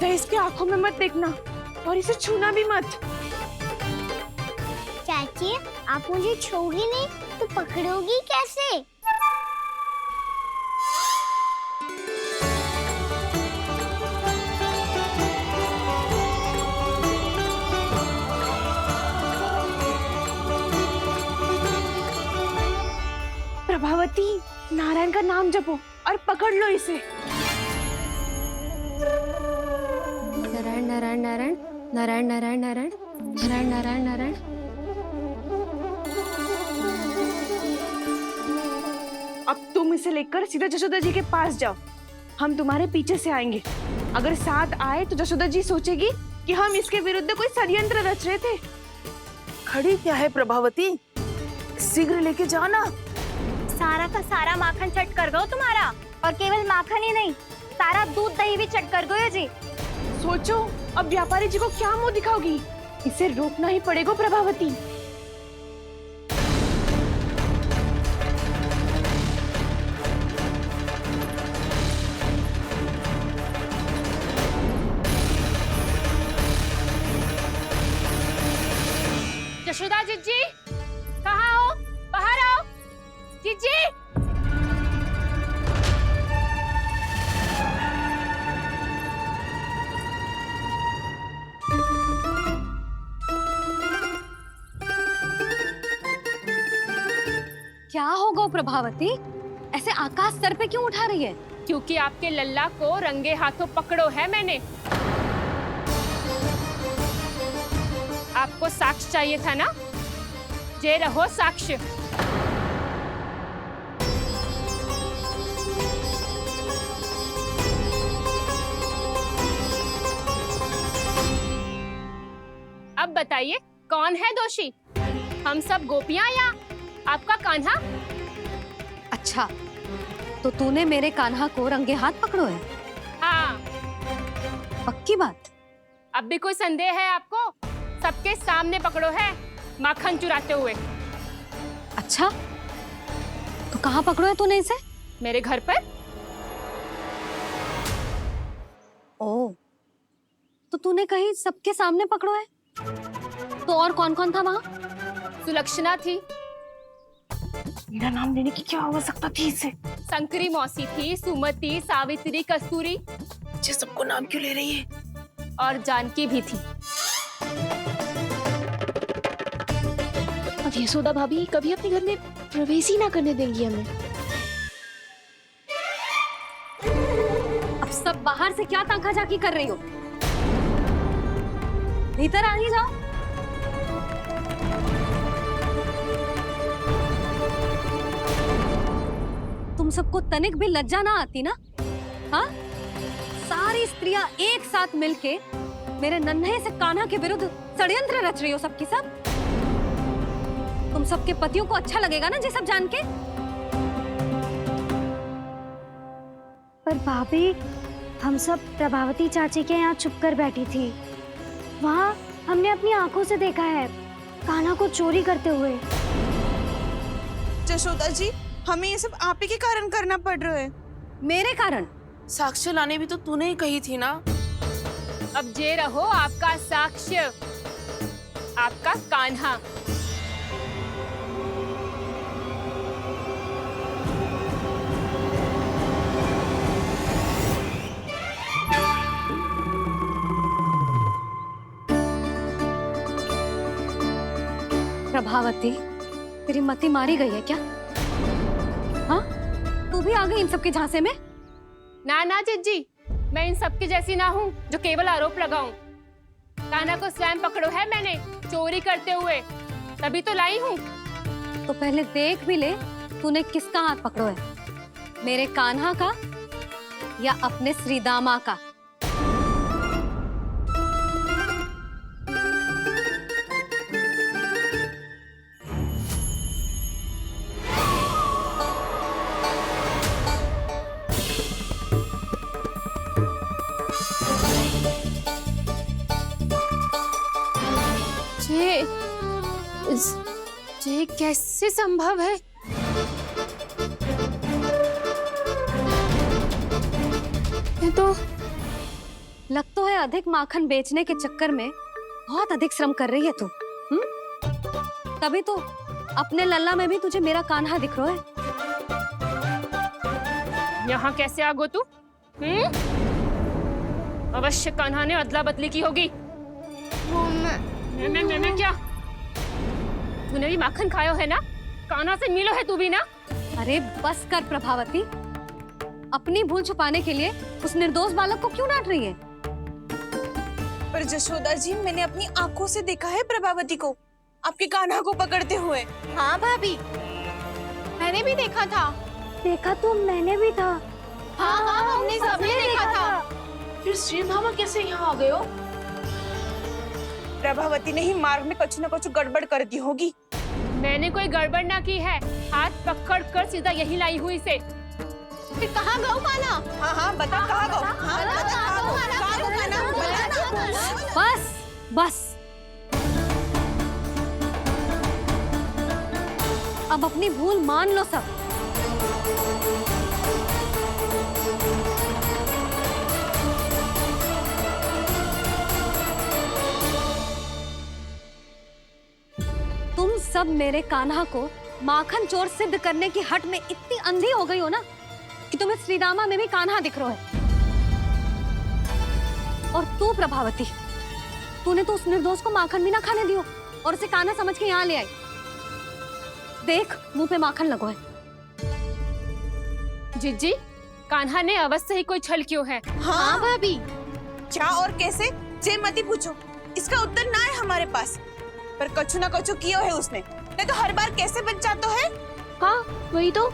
सीधा इसके आंखों में मत देखना और इसे छूना भी मत। चाची, आप मुझे छूओगी नहीं तो पकड़ोगी कैसे? प्रभावती, नारायण का नाम जपो और पकड़ लो इसे। नारायण नारायण नारायण नारायण नारायण नारायण नारायण नारायण नारायण। अब तुम इसे लेकर सीधा जशोदा जी के पास जाओ, हम तुम्हारे पीछे से आएंगे। अगर साथ आए तो जशोदा जी सोचेगी कि हम इसके विरुद्ध कोई षड्यंत्र रच रहे थे। खड़ी क्या है प्रभावती, शीघ्र लेके जाना। सारा का सारा माखन चट कर गयो तुम्हारा, और केवल माखन ही नहीं, सारा दूध दही भी चट कर गयो जी। सोचो अब व्यापारी जी को क्या मुंह दिखाओगी। इसे रोकना ही पड़ेगा प्रभावती। जशोदा जीजी, कहाँ हो? बाहर आओ जीजी। क्या होगा प्रभावती, ऐसे आकाश सर पे क्यों उठा रही है? क्योंकि आपके लल्ला को रंगे हाथों पकड़ो है मैंने। आपको साक्ष्य चाहिए था ना, जे रहो साक्ष्य। अब बताइए कौन है दोषी, हम सब गोपियां या आपका कान्हा? अच्छा, तो तूने मेरे कान्हा को रंगे हाथ पकड़ो है? हाँ। पक्की बात? अब भी कोई संदेह है आपको? सबके सामने पकड़ो है, माखन चुराते हुए। अच्छा, तो कहाँ पकड़ो है तूने इसे? मेरे घर पर। ओ, तो तूने कहीं सबके सामने पकड़ो है? तो और कौन कौन था वहाँ? सुलक्षणा थी। मेरा नाम लेने की क्या आवश्यकता थी इसे? संकरी मौसी थी, सुमति, सावित्री, कस्तूरी। ये सबको नाम क्यों ले रही है? और जानकी भी थी। अब यशोदा भाभी कभी अपने घर में प्रवेश ही ना करने देंगी हमें। अब सब बाहर से क्या ताका झाकी कर रही हो? भीतर आ ही जाओ। तुम सबको तनिक भी लज्जा ना आती ना? हाँ? सारी स्त्रियां एक साथ मिलके मेरे नन्हे से कान्हा के विरुद्ध षड्यंत्र रच रही हो सबकी सब। तुम सबके पतियों को अच्छा लगेगा ना ये सब जान के? पर भाभी, हम सब प्रभावती चाची के यहाँ छुप कर बैठी थी। वहाँ हमने अपनी आंखों से देखा है कान्हा को चोरी करते हुए। जशोदा जी, हमें ये सब आप ही के कारण करना पड़ रहा है। मेरे कारण? साक्ष्य लाने भी तो तूने ही कही थी ना। अब जे रहो आपका साक्ष्य, आपका कान्हा। प्रभावती, तेरी मति मारी गई है क्या? हाँ? तू भी आ गई इन सबके झांसे में? ना ना जिज्जी, मैं इन सबकी जैसी ना हूँ जो केवल आरोप लगाऊं। कान्हा को स्वयं पकड़ो है मैंने चोरी करते हुए, तभी तो लाई हूँ। तो पहले देख भी ले तूने किसका हाथ पकड़ो है, मेरे कान्हा का या अपने श्रीदामा का? ये कैसे संभव है? लग तो है अधिक माखन बेचने के चक्कर में बहुत अधिक श्रम कर रही है तू। तभी तो अपने लल्ला में भी तुझे मेरा कान्हा दिख रहा है। यहाँ कैसे आ गो तू? अवश्य कान्हा ने अदला बदली की होगी। मैं क्या? तूने भी माखन खायो है ना? कान्हा से मिलो है तू भी ना? अरे बस कर प्रभावती, अपनी भूल छुपाने के लिए उस निर्दोष बालक को क्यों डांट रही है? पर जशोदा जी, मैंने अपनी आंखों से देखा है प्रभावती को आपके कान्हा को पकड़ते हुए। हाँ भाभी, मैंने भी देखा था। देखा तो मैंने भी था। हाँ हाँ, हमने सबने देखा था। फिर श्री भामा कैसे यहाँ आ गए हो? प्रभावती ने ही मार्ग में कुछ न कुछ गड़बड़ कर दी होगी। मैंने कोई गड़बड़ ना की है, हाथ पकड़ कर सीधा यही लाई हुई से। फिर कहाँ गौ कान्हा? हाँ हाँ, बता कहाँ गौ? हाँ बता कहाँ गौ? कहाँ गौ कान्हा? बता ना। बस बस, अब अपनी भूल मान लो सब। तुम सब मेरे कान्हा को माखन चोर सिद्ध करने की हट में इतनी अंधी हो गई हो ना कि तुम्हें श्रीदामा में भी कान्हा दिख रहा है। और तू प्रभावती, तूने तो उस निर्दोष को माखन भी ना खाने दियो और उसे कान्हा समझ के यहाँ ले आई। देख, मुंह पे माखन लगो है। जिज्जी, कान्हा ने अवश्य ही कोई छल क्यों है। हाँ भाभी, क्या और कैसे? जे मती पूछो, इसका उत्तर ना है हमारे पास। पर कछु ना कछु किया है उसने, नहीं तो हर बार कैसे बच जाता है। हाँ वही तो।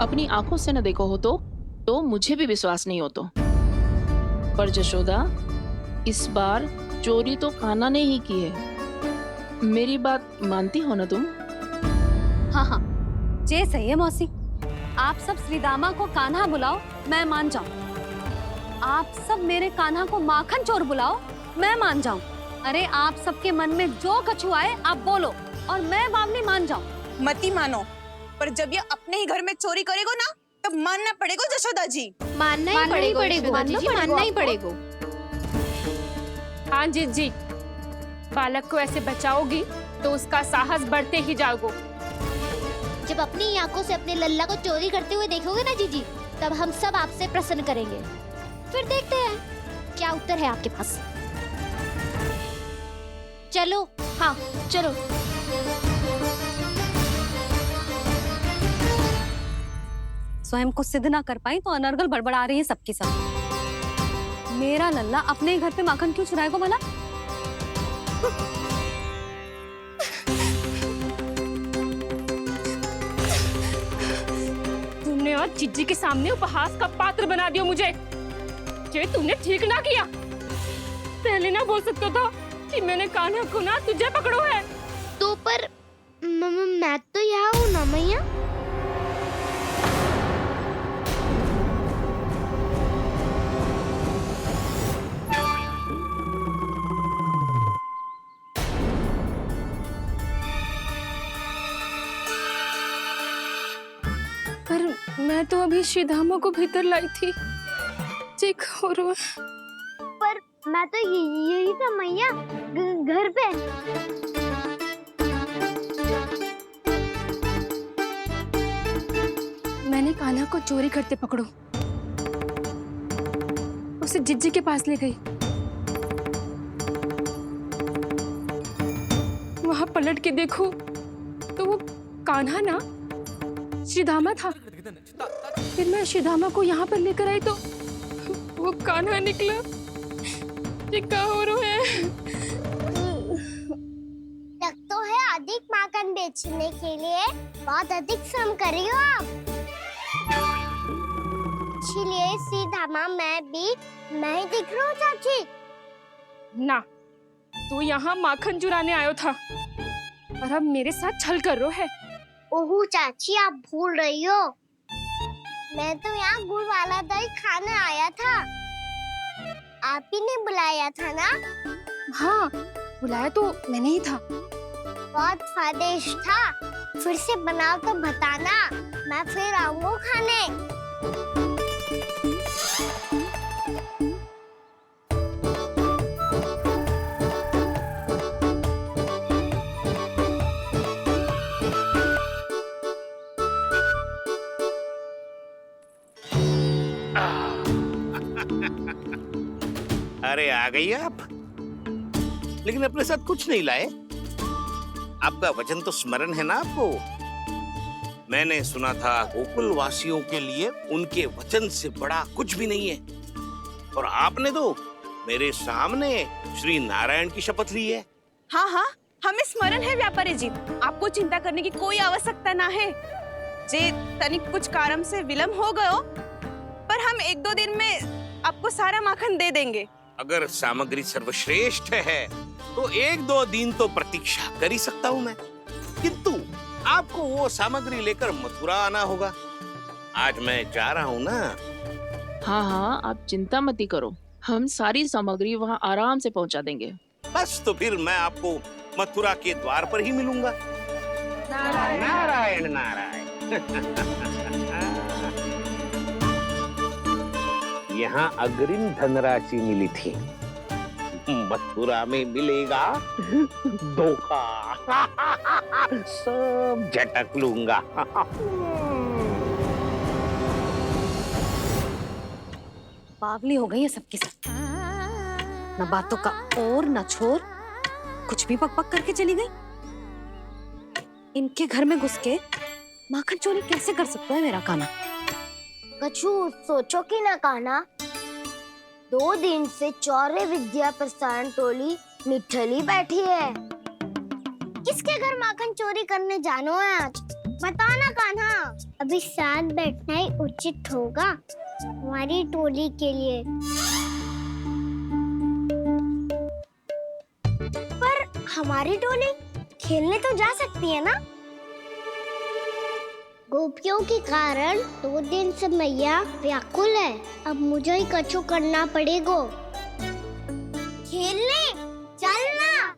अपनी आंखों से न देखो हो तो मुझे भी विश्वास नहीं हो तो। पर जशोदा, इस बार चोरी तो कान्हा ने ही की है। मेरी बात मानती हो ना तुम? हाँ हाँ, जे सही है मौसी। आप सब श्रीदामा को कान्हा बुलाओ, मैं मान जाऊं। आप सब मेरे कान्हा को माखन चोर बुलाओ, मैं मान जाऊं। अरे आप सबके मन में जो कछु आए आप बोलो और मैं बावली मान जाऊं। मती मानो, पर जब ये अपने ही घर में चोरी करेगा ना, तब मानना पड़ेगा जशोदा जी। मानना ही पड़ेगा, मानना ही पड़ेगा। हाँ जिज्जी, बालक को ऐसे बचाओगी तो उसका साहस बढ़ते ही जाओगे। जब अपनी आंखों से अपने लल्ला को चोरी करते हुए देखोगे ना जीजी, तब हम सब आपसे प्रसन्न करेंगे। फिर देखते हैं क्या उत्तर है आपके पास। चलो, हाँ चलो। स्वयं को सिद्ध ना कर पाई तो अनर्गल बड़बड़ा रही है सबकी सब। मेरा लल्ला अपने ही घर पे माखन क्यों चुराएगा भला? तुमने आज जिज्जी के सामने उपहास का पात्र बना दिया मुझे। ये तुमने ठीक ना किया। पहले ना बोल सकता था कि मैंने कान्हा को ना तुझे पकड़ो है। तो पर मैं तो यहाँ हूँ ना मैया। पर मैं तो अभी श्रीधामा को भीतर लाई थी। चेक हो रहा। पर मैं तो यही था मैया, घर पे। मैंने कान्हा को चोरी करते पकड़ो, उसे जिज्जी के पास ले गई। वहां पलट के देखो तो वो कान्हा ना श्रीधामा था। फिर मैं श्रीधामा को यहाँ पर लेकर आई तो वो कान्हा निकला। ये क्या हो रहा है? लग तो है अधिक माखन बेचने के लिए बहुत अधिक श्रम कर रही हो आप। इसलिए श्रीधामा मैं ही दिख रहा हूँ चाची। ना, तू यहाँ माखन चुराने आयो था और अब मेरे साथ छल कर रो है। ओह चाची, आप भूल रही हो। मैं तो यहाँ गुड़ वाला दही खाने आया था। आप ही ने बुलाया था ना? हाँ, बुलाया तो मैंने ही था। बहुत स्वादिष्ट था। फिर से बनाओ तो बताना, मैं फिर आऊंगा खाने। अरे आ गई आप, लेकिन अपने साथ कुछ नहीं लाए। आपका वचन तो स्मरण है ना आपको? मैंने सुना था गोकुल वासियों के लिए उनके वचन से बड़ा कुछ भी नहीं है, और आपने तो मेरे सामने श्री नारायण की शपथ ली है। हाँ हाँ, हमें स्मरण है व्यापारी जी, आपको चिंता करने की कोई आवश्यकता ना है। जे तनिक कुछ कारण से विलंब हो गयो, पर हम 1-2 दिन में आपको सारा माखन दे देंगे। अगर सामग्री सर्वश्रेष्ठ है तो 1-2 दिन तो प्रतीक्षा कर ही सकता हूँ मैं, किंतु आपको वो सामग्री लेकर मथुरा आना होगा। आज मैं जा रहा हूँ ना। हाँ हाँ, आप चिंता मत करो, हम सारी सामग्री वहाँ आराम से पहुँचा देंगे। बस तो फिर मैं आपको मथुरा के द्वार पर ही मिलूंगा। नारायण नारायण। यहाँ अग्रिम धनराशि मिली थी, मथुरा में मिलेगा धोखा। सब झटक लूंगा। बावली हो गई है सबकी सब, न बातों का और न छोर, कुछ भी पक पक करके चली गई। इनके घर में घुस के माखन चोरी कैसे कर सकता है मेरा काना? कछु सोचो कि ना कान्हा, 2 दिन से चौर्य विद्या प्रसारण टोली निठली बैठी है। किसके घर माखन चोरी करने जानो है आज? बता ना कान्हा। अभी साथ बैठना ही उचित होगा हमारी टोली के लिए। पर हमारी टोली खेलने तो जा सकती है ना? गोपियों के कारण 2 दिन से मैया व्याकुल है। अब मुझे ही कछु करना पड़ेगा। खेलने चलना।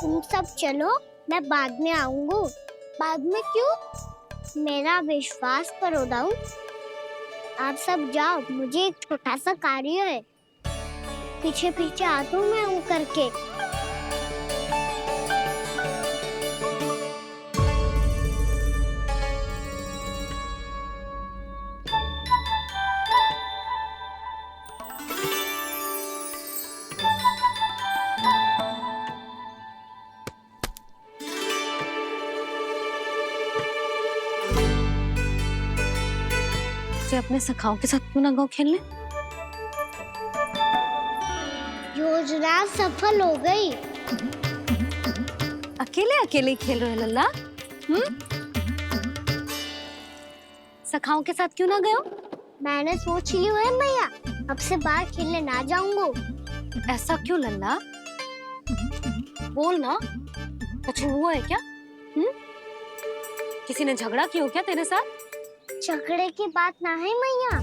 तुम सब चलो, मैं बाद में आऊंगा। बाद में क्यों? मेरा विश्वास करो दाऊ। आप सब जाओ, मुझे एक छोटा सा कार्य है। पीछे पीछे आता हूँ मैं करके। अपने सखाओं के साथ क्यों ना गाँव खेलने? योजना सफल हो गई। अकेले अकेले ही खेल रहे लल्ला? सखाओं के साथ क्यों ना गए हो? मैंने सोच लिया है मैया, अब से बाहर खेलने ना जाऊंगा। ऐसा क्यों लल्ला? बोल ना, कुछ हुआ है क्या? किसी ने झगड़ा किया हो क्या तेरे साथ? झगड़े की बात ना है मैया।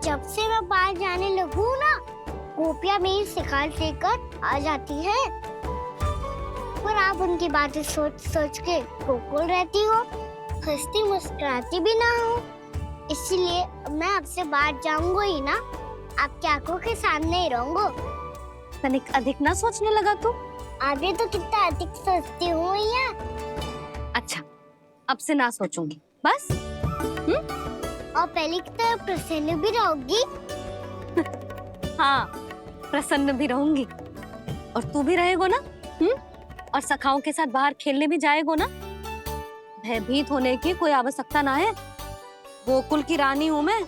जब से मैं बाहर जाने लगू ना, गोपियां मेरी शिकायत लेकर आ जाती है। पर आप उनकी बातें सोच सोच के गोकुल रहती हो, हंसती मुस्कुराती भी ना हो। इसलिए मैं आपसे बाहर जाऊंगा ही ना, आपकी आंखों के सामने ही रहूंगा। तनिक अधिक ना सोचने लगा तू? आगे तो कितना अधिक सोचती हूँ मैया। अच्छा, अब से ना सोचूंगी बस। और पहले की तरह प्रसन्न भी रहोगी। हाँ, प्रसन्न भी रहूंगी। और तू भी रहेगा ना? और सखाओं के साथ बाहर खेलने भी जाएगा ना? भयभीत होने की कोई आवश्यकता ना है। गोकुल की रानी हूँ मैं,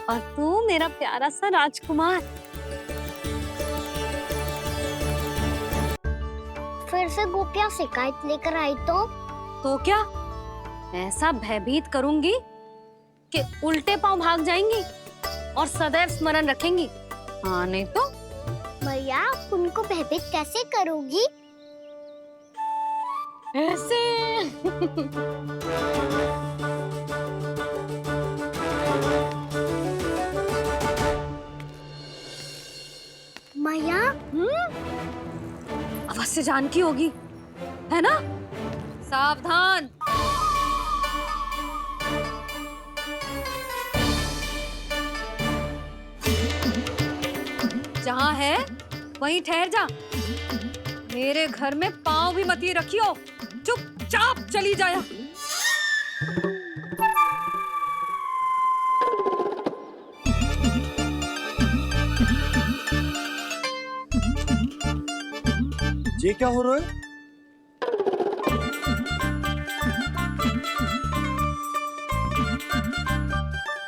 और तू मेरा प्यारा सा राजकुमार। फिर से गोपियां शिकायत लेकर आई तो क्या? ऐसा भयभीत करूंगी कि उल्टे पांव भाग जाएंगी और सदैव स्मरण रखेंगी। हाँ नहीं तो? मैया, आप उनको भयभीत कैसे करोगी? ऐसे। मैया, अवश्य जानकी होगी, है ना? सावधान। जहाँ है वहीं ठहर जा। मेरे घर में पाँव भी मत ही रखियो, चुपचाप चली जाया। ये क्या हो रहा है?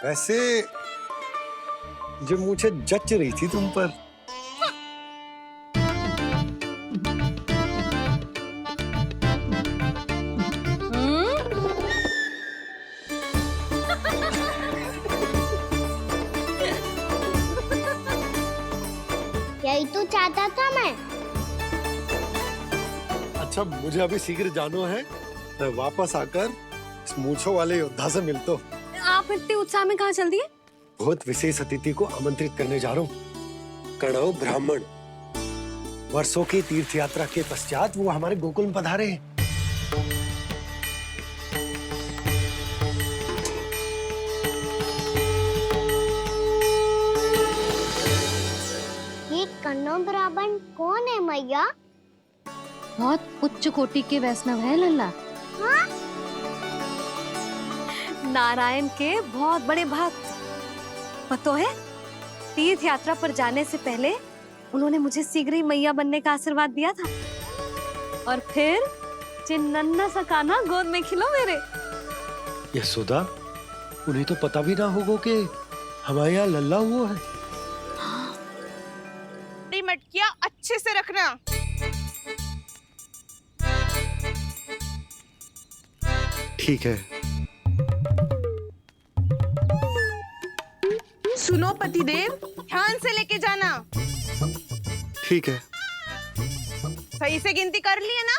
वैसे जो मुझे जच रही थी तुम पर। यही तो चाहता था मैं। अच्छा मुझे अभी शीघ्र जाना है, मैं वापस आकर इस मूंछों वाले योद्धा से मिलता हूँ। आप इतने उत्साह में कहाँ चल दिए? बहुत विशेष अतिथि को आमंत्रित करने जा रहा हूँ। कणव ब्राह्मण वर्षों की तीर्थ यात्रा के पश्चात वो हमारे गोकुल में पधारे हैं। ये कन्नौ ब्राह्मण कौन है मैया? बहुत उच्च कोटि के वैष्णव है लल्ला। हाँ? नारायण के बहुत बड़े भक्त। पता है, तीर्थ यात्रा पर जाने से पहले उन्होंने मुझे शीघ्र ही मैया बनने का आशीर्वाद दिया था। और फिर चिन्नन्ना सा कान्हा गोद में खिलो मेरे। यशोदा, उन्हें तो पता भी ना होगा कि हमारे यहाँ लल्ला हुआ है। मटकियाँ अच्छे से रखना। ठीक है। सुनो पतिदेव, ध्यान से लेके जाना। ठीक है। सही से गिनती कर लिए ना?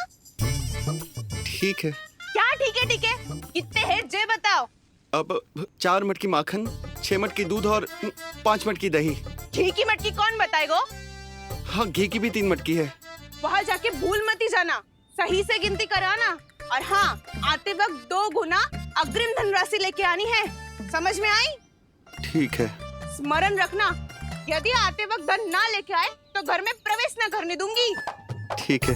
ठीक है। क्या ठीक है ठीक है? कितने हैं जे बताओ। अब 4 मटकी माखन, 6 मटकी दूध और 5 मटकी दही। घी की मटकी कौन बताएगा? हाँ, घी की भी 3 मटकी है। वहाँ जाके भूल मती जाना, सही से गिनती कराना। और हाँ, आते वक्त 2 गुना अग्रिम धनराशि लेके आनी है। समझ में आई? ठीक है। स्मरण रखना, यदि आते वक्त धन ना लेके आए तो घर में प्रवेश ना करने दूंगी। ठीक है।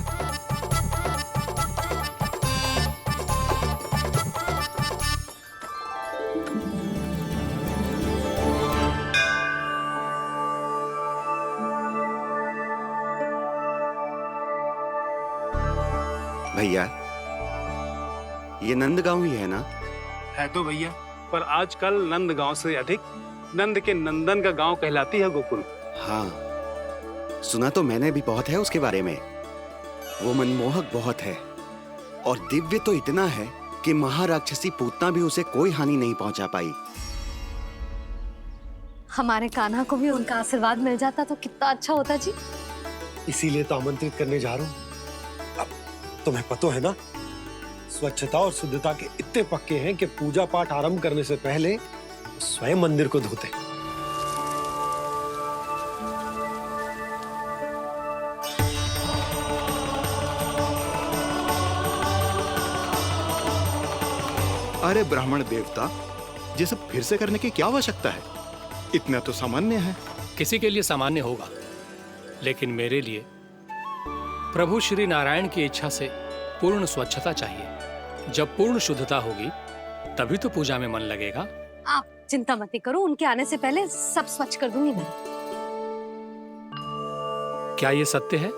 भैया, ये नंदगांव ही है ना? है तो भैया, पर आजकल नंदगांव से अधिक नंद के नंदन का गांव कहलाती है गोकुल। हाँ, सुना तो मैंने भी बहुत है उसके बारे में। वो मनमोहक बहुत है और दिव्य तो इतना है कि महाराक्षसी पूतना भी उसे कोई हानि नहीं पहुंचा पाई। हमारे कान्हा को भी उनका आशीर्वाद मिल जाता तो कितना अच्छा होता जी। इसीलिए तो आमंत्रित करने जा रहा हूँ। अब तुम्हें पता है ना, स्वच्छता और शुद्धता के इतने पक्के हैं कि पूजा पाठ आरंभ करने से पहले स्वयं मंदिर को धोते। अरे ब्राह्मण देवता, ये सब फिर से करने की क्या आवश्यकता है? इतना तो सामान्य है। किसी के लिए सामान्य होगा, लेकिन मेरे लिए प्रभु श्री नारायण की इच्छा से पूर्ण स्वच्छता चाहिए। जब पूर्ण शुद्धता होगी तभी तो पूजा में मन लगेगा। आप चिंता मत करो, उनके आने से पहले सब स्वच्छ कर दूंगी मैं। क्या ये सत्य है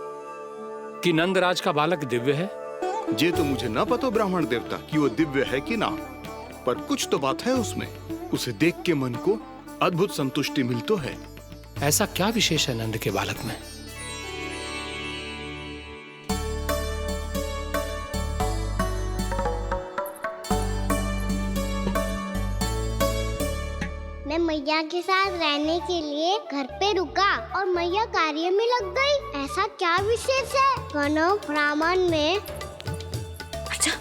कि नंदराज का बालक दिव्य है? ये तो मुझे ना पता ब्राह्मण देवता कि वो दिव्य है कि ना, पर कुछ तो बात है उसमें। उसे देख के मन को अद्भुत संतुष्टि मिलती है। ऐसा क्या विशेष है नंद के बालक में? मैं मैया के साथ रहने के लिए घर पे रुका और मैया कार्य में लग गई। ऐसा क्या विशेष है कन्नौ ब्राह्मण में? अच्छा,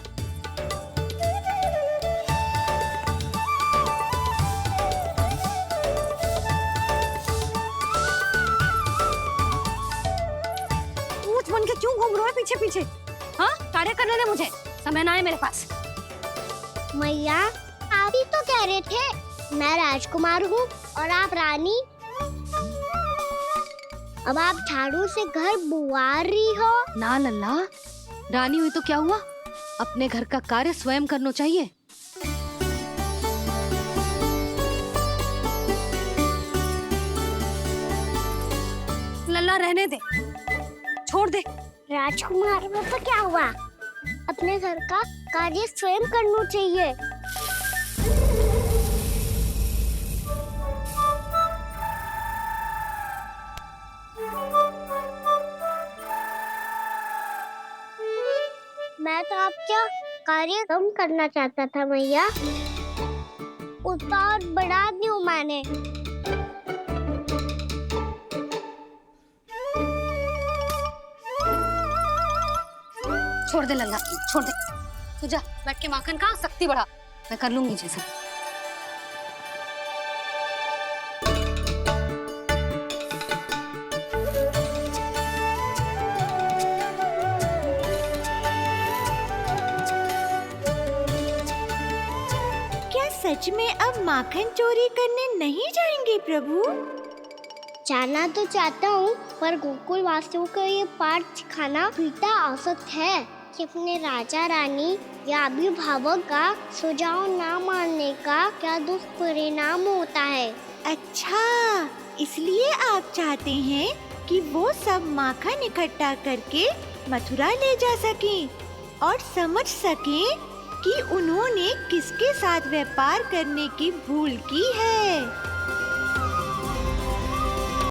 ऊंट बन के क्यों घूम रहा है पीछे पीछे? हाँ, कार्य करने दे मुझे, समय ना है मेरे पास। मैया, आप ही तो कह रहे थे मैं राजकुमार हूँ और आप रानी। अब आप झाड़ू से घर बुआ रही हो। ना लल्ला, रानी हुई तो क्या हुआ, अपने घर का कार्य स्वयं करना चाहिए। लल्ला रहने दे, छोड़ दे, राजकुमार को तो क्या हुआ? अपने घर का कार्य स्वयं करना चाहिए। मैं तो आपका कार्य कम करना चाहता था मैया, उतना और बढ़ा दूं मैंने। छोड़ दे लल्ला, छोड़ दे। तू जा बैठ के माखन खा, शक्ति बढ़ा। मैं कर लूंगी जैसा। क्या सच में अब माखन चोरी करने नहीं जाएंगे प्रभु? जाना तो चाहता हूँ, पर गोकुल वासियों को ये पाठ सिखाना पिता औसत है कि अपने राजा रानी या अभिभावक का सुझाव ना मानने का क्या दुष्परिणाम होता है। अच्छा, इसलिए आप चाहते हैं कि वो सब माखन इकट्ठा करके मथुरा ले जा सकें और समझ सकें कि उन्होंने किसके साथ व्यापार करने की भूल की है।